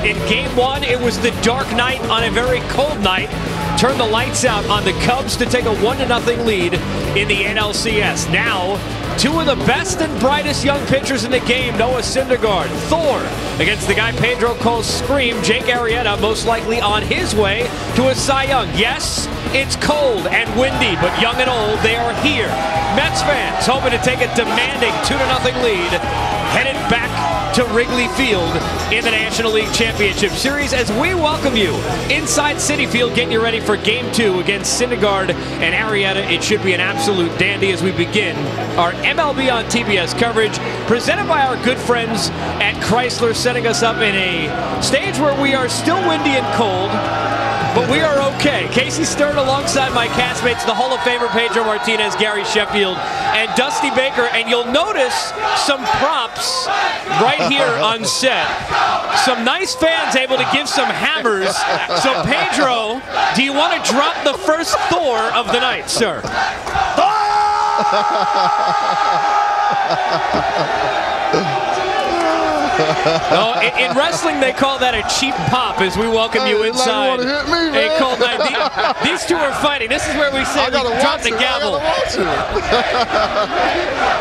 In Game 1, it was the dark night on a very cold night. Turned the lights out on the Cubs to take a 1-0 lead in the NLCS. Now, two of the best and brightest young pitchers in the game, Noah Syndergaard, Thor, against the guy Pedro calls Scream, Jake Arrieta, most likely on his way to a Cy Young. Yes, it's cold and windy, but young and old, they are here. Mets fans hoping to take a demanding 2-0 lead, headed back to Wrigley Field in the National League Championship Series as we welcome you inside Citi Field, getting you ready for Game 2 against Syndergaard and Arrieta. It should be an absolute dandy as we begin our MLB on TBS coverage, presented by our good friends at Chrysler, setting us up in a stage where we are still windy and cold, but we are okay. Casey Stern alongside my castmates, the Hall of Famer Pedro Martinez, Gary Sheffield, and Dusty Baker. And you'll notice some props right here on set. Some nice fans able to give some hammers. So Pedro, do you want to drop the first Thor of the night, sir? No, in wrestling, they call that a cheap pop as we welcome you inside. A cold night. These two are fighting. This is where we say we drop the gavel.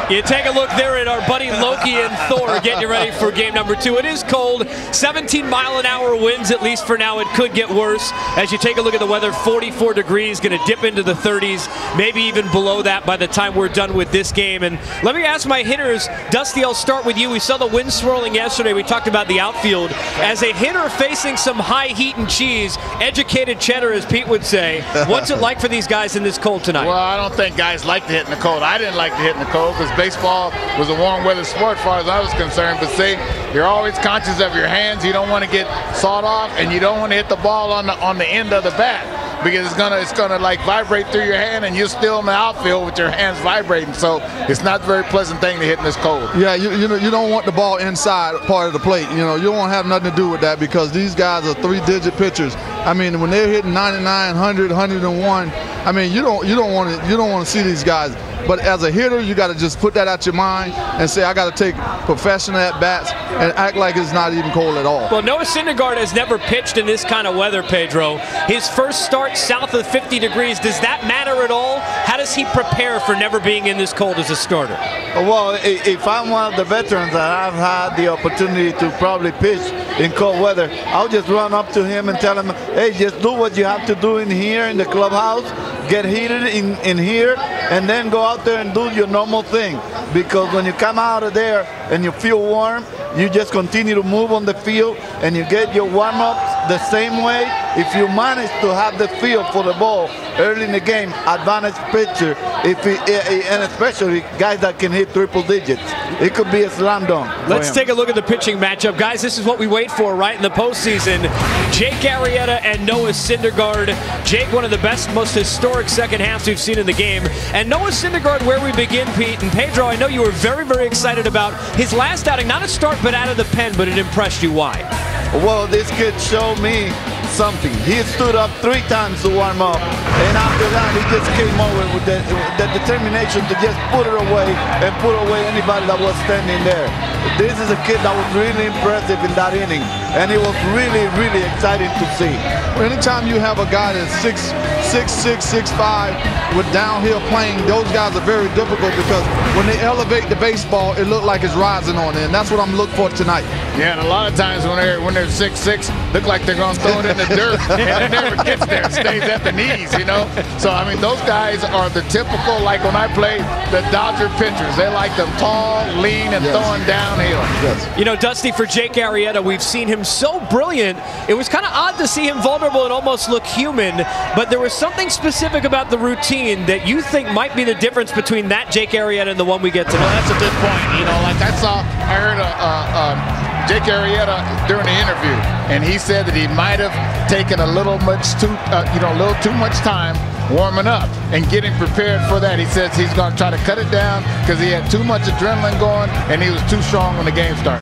You take a look there at our buddy Loki and Thor getting you ready for game number 2. It is cold. 17-mile-an-hour winds, at least for now. It could get worse. As you take a look at the weather, 44 degrees, going to dip into the 30s, maybe even below that by the time we're done with this game. And let me ask my hitters. Dusty, I'll start with you. We saw the wind swirling yesterday. We talked about the outfield. As a hitter facing some high heat and cheese, educated cheddar, as Pete would say, what's it like for these guys in this cold tonight? Well, I don't think guys like to hit in the cold. I didn't like to hit in the cold because baseball was a warm weather sport as far as I was concerned. But see, you're always conscious of your hands. You don't want to get sawed off, and you don't want to hit the ball on the end of the bat, because it's gonna like vibrate through your hand, and you're still in the outfield with your hands vibrating. So it's not a very pleasant thing to hit in this cold. Yeah, you don't want the ball inside part of the plate. You don't want to have nothing to do with that, because these guys are 3-digit pitchers. I mean, when they're hitting 99, 100, 101, I mean, you don't want to see these guys. But as a hitter, you got to just put that out your mind and say, I got to take professional at-bats and act like it's not even cold at all. Well, Noah Syndergaard has never pitched in this kind of weather, Pedro. His first start south of 50 degrees, does that matter at all? How does he prepare for never being in this cold as a starter? Well, if I'm one of the veterans that I've had the opportunity to probably pitch in cold weather, I'll just run up to him and tell him, hey, just do what you have to do in here in the clubhouse, get heated in here, and then go out there and do your normal thing. Because when you come out of there and you feel warm, you just continue to move on the field and you get your warm-ups the same way. If you manage to have the feel for the ball early in the game, advantage pitcher, and especially guys that can hit triple digits, it could be a slam dunk. Let's take a look at the pitching matchup. Guys, this is what we wait for right in the postseason. Jake Arrieta and Noah Syndergaard. Jake, one of the best, most historic second halves we've seen in the game. And Noah Syndergaard, where we begin, Pete. And Pedro, I know you were very, very excited about his last outing. Not a start, but out of the pen, but it impressed you. Why? Well, this kid showed me something. He stood up 3 times to warm up, and after that he just came over with the determination to just put it away and put away anybody that was standing there. This is a kid that was really impressive in that inning, and it was really, really exciting to see. Anytime you have a guy that's 6'6", 6'5", with downhill playing, those guys are very difficult, because when they elevate the baseball, it looks like it's rising on it, and that's what I'm looking for tonight. Yeah, and a lot of times when they're 6'6", look like they're going to throw it in the dirt, and it never gets there. It stays at the knees, So, I mean, those guys are the typical, like when I played the Dodger pitchers. They like them tall, lean, and throwing downhill. Yes. Dusty, for Jake Arrieta, we've seen him so brilliant. It was kind of odd to see him vulnerable and almost look human, but there was something specific about the routine that you think might be the difference between that Jake Arrieta and the one we get tonight. Well, that's a good point. Like I heard Jake Arrieta during the interview, and he said that he might have taken a little too much time warming up and getting prepared for that. He says he's going to try to cut it down because he had too much adrenaline going and he was too strong when the game started.